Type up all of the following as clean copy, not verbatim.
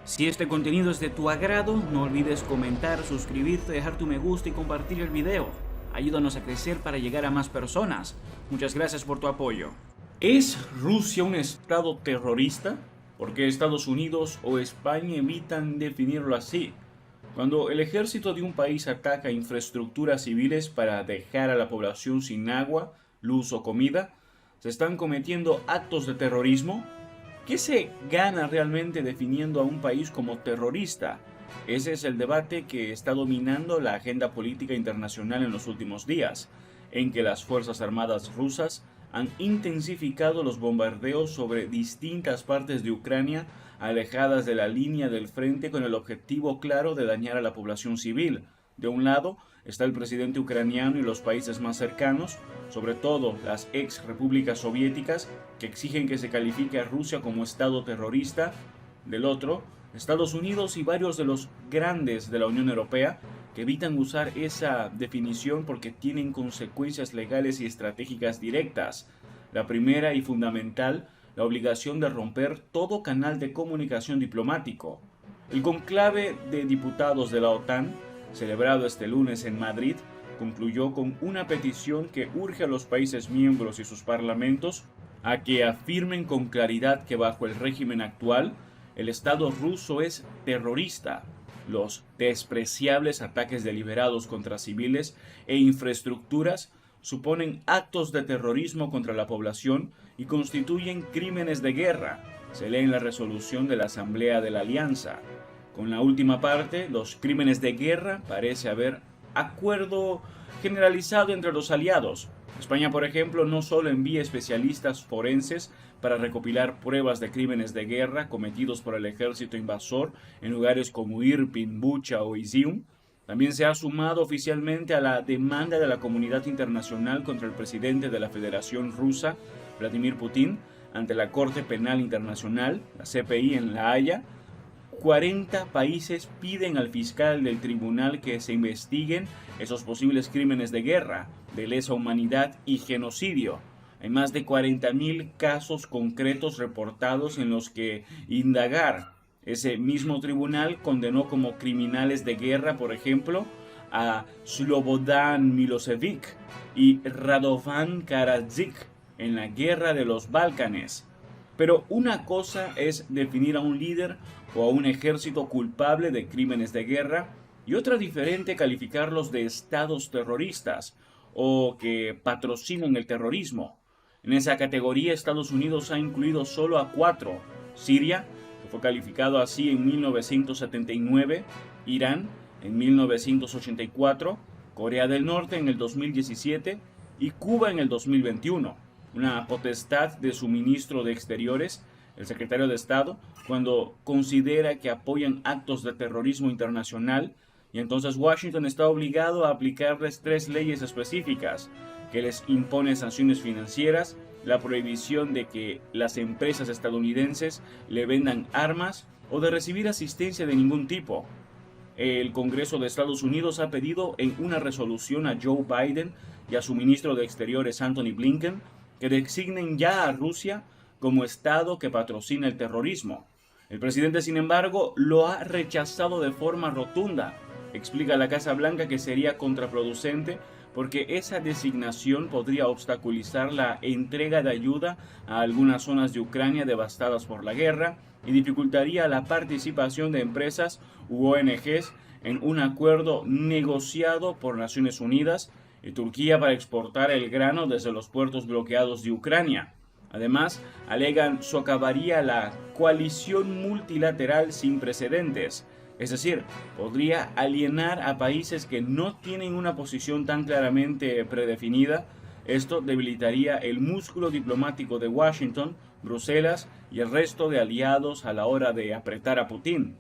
Si este contenido es de tu agrado, no olvides comentar, suscribirte, dejar tu me gusta y compartir el video. Ayúdanos a crecer para llegar a más personas. Muchas gracias por tu apoyo. ¿Es Rusia un estado terrorista? ¿Por qué Estados Unidos o España evitan definirlo así? Cuando el ejército de un país ataca infraestructuras civiles para dejar a la población sin agua, luz o comida, ¿se están cometiendo actos de terrorismo? ¿Qué se gana realmente definiendo a un país como terrorista? Ese es el debate que está dominando la agenda política internacional en los últimos días, en que las Fuerzas Armadas rusas han intensificado los bombardeos sobre distintas partes de Ucrania alejadas de la línea del frente con el objetivo claro de dañar a la población civil. De un lado está el presidente ucraniano y los países más cercanos, sobre todo las ex repúblicas soviéticas, que exigen que se califique a Rusia como Estado terrorista. Del otro, Estados Unidos y varios de los grandes de la Unión Europea, que evitan usar esa definición porque tienen consecuencias legales y estratégicas directas. La primera y fundamental, la obligación de romper todo canal de comunicación diplomático. El conclave de diputados de la OTAN, celebrado este lunes en Madrid, concluyó con una petición que urge a los países miembros y sus parlamentos a que afirmen con claridad que bajo el régimen actual, el Estado ruso es terrorista. Los despreciables ataques deliberados contra civiles e infraestructuras suponen actos de terrorismo contra la población y constituyen crímenes de guerra, se lee en la resolución de la Asamblea de la Alianza. Con la última parte, los crímenes de guerra, parece haber acuerdo generalizado entre los aliados. España, por ejemplo, no solo envía especialistas forenses para recopilar pruebas de crímenes de guerra cometidos por el ejército invasor en lugares como Irpin, Bucha o Izium, también se ha sumado oficialmente a la demanda de la comunidad internacional contra el presidente de la Federación Rusa, Vladimir Putin, ante la Corte Penal Internacional, la CPI en La Haya. 40 países piden al fiscal del tribunal que se investiguen esos posibles crímenes de guerra, de lesa humanidad y genocidio. Hay más de 40.000 casos concretos reportados en los que indagar. Ese mismo tribunal condenó como criminales de guerra, por ejemplo, a Slobodan Milosevic y Radovan Karadzic en la guerra de los Balcanes. Pero una cosa es definir a un líder o a un ejército culpable de crímenes de guerra y otra diferente calificarlos de estados terroristas o que patrocinan el terrorismo. En esa categoría Estados Unidos ha incluido solo a 4: Siria, que fue calificado así en 1979, Irán en 1984, Corea del Norte en el 2017 y Cuba en el 2021. Una potestad de su ministro de Exteriores, el secretario de Estado, cuando considera que apoyan actos de terrorismo internacional, y entonces Washington está obligado a aplicarles 3 leyes específicas que les imponen sanciones financieras, la prohibición de que las empresas estadounidenses le vendan armas o de recibir asistencia de ningún tipo. El Congreso de Estados Unidos ha pedido en una resolución a Joe Biden y a su ministro de Exteriores Anthony Blinken que designen ya a Rusia como Estado que patrocina el terrorismo. El presidente, sin embargo, lo ha rechazado de forma rotunda. Explica la Casa Blanca que sería contraproducente porque esa designación podría obstaculizar la entrega de ayuda a algunas zonas de Ucrania devastadas por la guerra y dificultaría la participación de empresas u ONGs en un acuerdo negociado por Naciones Unidas y Turquía para exportar el grano desde los puertos bloqueados de Ucrania. Además, alegan socavaría la coalición multilateral sin precedentes, es decir, podría alienar a países que no tienen una posición tan claramente predefinida. Esto debilitaría el músculo diplomático de Washington, Bruselas y el resto de aliados a la hora de apretar a Putin.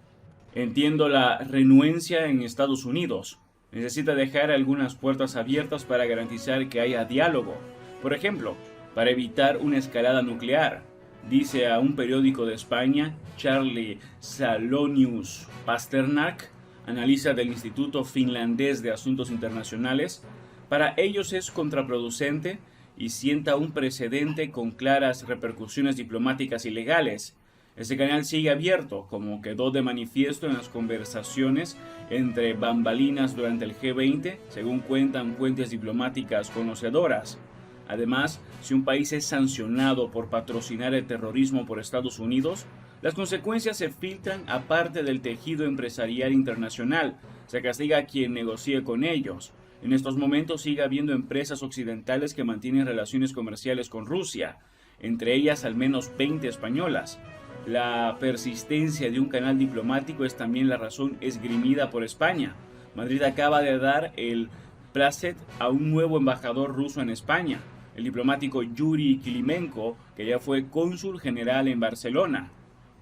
Entiendo la renuencia en Estados Unidos. Necesita dejar algunas puertas abiertas para garantizar que haya diálogo. Por ejemplo, para evitar una escalada nuclear, dice a un periódico de España, Charlie Salonius Pasternak, analista del Instituto Finlandés de Asuntos Internacionales. Para ellos es contraproducente y sienta un precedente con claras repercusiones diplomáticas y legales. Este canal sigue abierto, como quedó de manifiesto en las conversaciones entre bambalinas durante el G20, según cuentan fuentes diplomáticas conocedoras. Además, si un país es sancionado por patrocinar el terrorismo por Estados Unidos, las consecuencias se filtran a parte del tejido empresarial internacional. Se castiga a quien negocie con ellos. En estos momentos sigue habiendo empresas occidentales que mantienen relaciones comerciales con Rusia, entre ellas al menos 20 españolas. La persistencia de un canal diplomático es también la razón esgrimida por España. Madrid acaba de dar el placet a un nuevo embajador ruso en España, el diplomático Yuri Kilimenko, que ya fue cónsul general en Barcelona.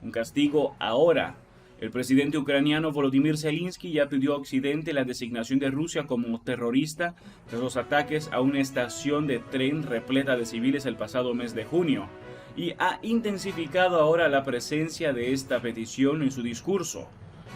Un castigo ahora. El presidente ucraniano Volodymyr Zelensky ya pidió a Occidente la designación de Rusia como terrorista tras los ataques a una estación de tren repleta de civiles el pasado mes de junio, y ha intensificado ahora la presencia de esta petición en su discurso.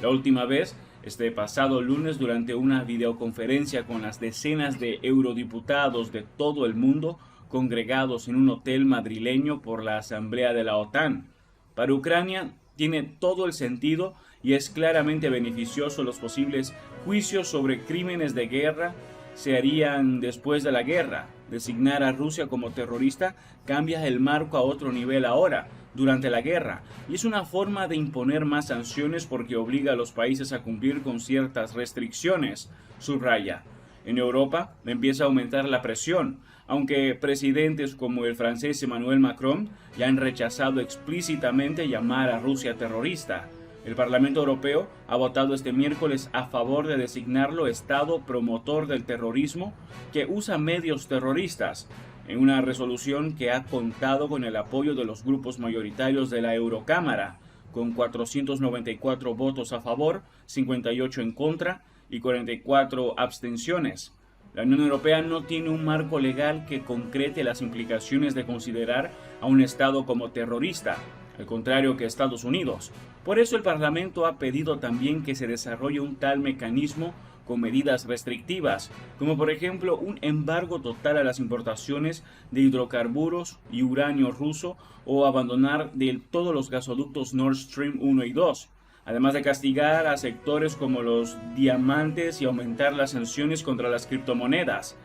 La última vez, este pasado lunes, durante una videoconferencia con las decenas de eurodiputados de todo el mundo congregados en un hotel madrileño por la Asamblea de la OTAN. Para Ucrania tiene todo el sentido y es claramente beneficioso. Los posibles juicios sobre crímenes de guerra se harían después de la guerra. Designar a Rusia como terrorista cambia el marco a otro nivel ahora, durante la guerra, y es una forma de imponer más sanciones porque obliga a los países a cumplir con ciertas restricciones, subraya. En Europa empieza a aumentar la presión, aunque presidentes como el francés Emmanuel Macron ya han rechazado explícitamente llamar a Rusia terrorista. El Parlamento Europeo ha votado este miércoles a favor de designarlo Estado promotor del terrorismo que usa medios terroristas, en una resolución que ha contado con el apoyo de los grupos mayoritarios de la Eurocámara, con 494 votos a favor, 58 en contra y 44 abstenciones. La Unión Europea no tiene un marco legal que concrete las implicaciones de considerar a un Estado como terrorista, al contrario que Estados Unidos. Por eso el Parlamento ha pedido también que se desarrolle un tal mecanismo con medidas restrictivas, como por ejemplo un embargo total a las importaciones de hidrocarburos y uranio ruso o abandonar del todo los gasoductos Nord Stream 1 y 2, además de castigar a sectores como los diamantes y aumentar las sanciones contra las criptomonedas.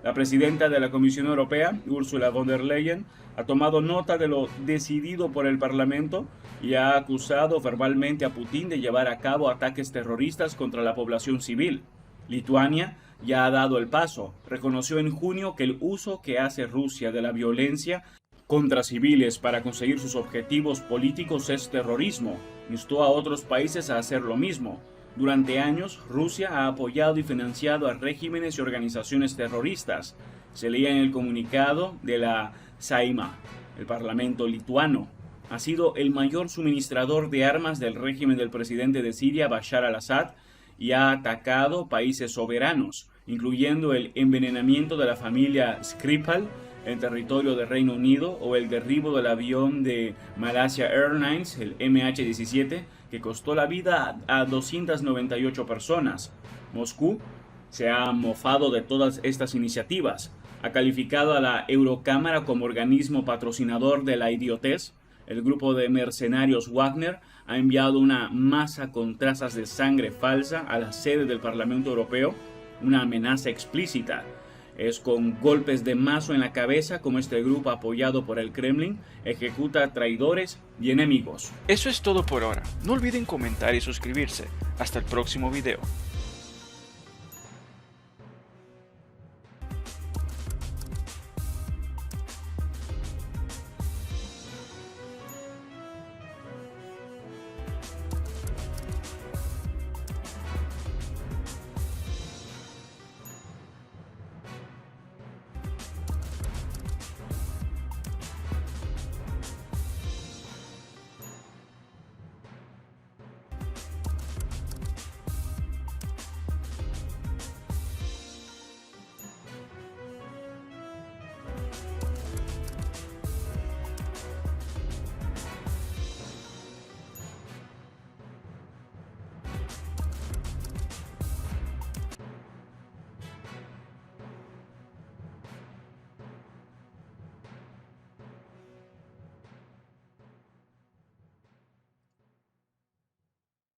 La presidenta de la Comisión Europea, Ursula von der Leyen, ha tomado nota de lo decidido por el Parlamento y ha acusado verbalmente a Putin de llevar a cabo ataques terroristas contra la población civil. Lituania ya ha dado el paso. Reconoció en junio que el uso que hace Rusia de la violencia contra civiles para conseguir sus objetivos políticos es terrorismo. Instó a otros países a hacer lo mismo. Durante años, Rusia ha apoyado y financiado a regímenes y organizaciones terroristas. Se leía en el comunicado de la Saeima, el Parlamento lituano. Ha sido el mayor suministrador de armas del régimen del presidente de Siria, Bashar al-Assad, y ha atacado países soberanos, incluyendo el envenenamiento de la familia Skripal en territorio del Reino Unido o el derribo del avión de Malaysia Airlines, el MH17, que costó la vida a 298 personas. Moscú se ha mofado de todas estas iniciativas, ha calificado a la Eurocámara como organismo patrocinador de la idiotez. El grupo de mercenarios Wagner ha enviado una masa con trazas de sangre falsa a la sede del Parlamento Europeo, una amenaza explícita. Es con golpes de mazo en la cabeza como este grupo apoyado por el Kremlin ejecuta traidores y enemigos. Eso es todo por ahora. No olviden comentar y suscribirse. Hasta el próximo video.